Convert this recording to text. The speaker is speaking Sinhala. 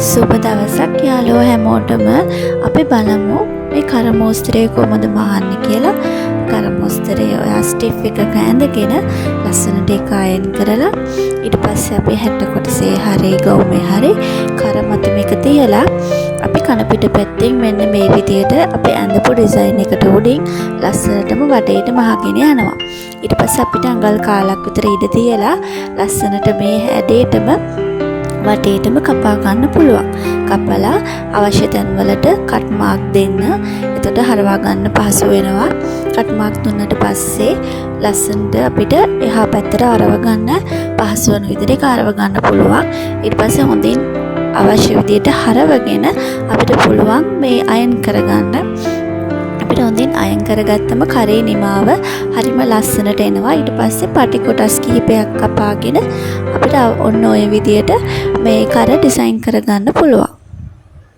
සුබ දවසක් යාළුවෝ හැමෝටම. අපි බලමු මේ කරමෝස්තරය කොහොමද මහන්නේ කියලා. කරමෝස්තරය ඔයා ස්ටිෆ් එකක ඇඳගෙන ලස්සනට ඒක අයන් කරලා ඊට පස්සේ අපි හැට කොටසේ හරි ගවුමේ හරි කරමත මේක තියලා අපි කන පිට පැත්තෙන් මෙන්න මේ විදියට අපි ඇඳපු ඩිසයින් එකට උඩින් ලස්සනටම වටේට මහගෙන යනවා. ඊට පස්සේ අපිට අඟල් කාලක් විතර ඉඳ තියලා ලස්සනට මේ හැඩේටම වටේටම කපා ගන්න පුළුවන්. කපලා අවශ්‍ය තැන් වලට කට් මාක් දෙන්න. එතකොට හරවා ගන්න පහසු වෙනවා. කට් මාක් දුන්නට පස්සේ ලස්සනට අපිට එහා පැත්තට අරව ගන්න පහසු වෙන විදිහට අරව ගන්න පුළුවන්. ඊට පස්සේ හොඳින් අවශ්‍ය විදිහට හරවගෙන අපිට පුළුවන් මේ අයන් කරගන්න. අපිට හොඳින් අයන් කරගත්තම කරේ නිමාව හරිම ලස්සනට එනවා. ඊට පස්සේ පටි කොටස් කිහිපයක් කපාගෙන අපිට ඔන්න ඔය විදියට මේ කර ඩිසයින් කරගන්න පුළුවන්.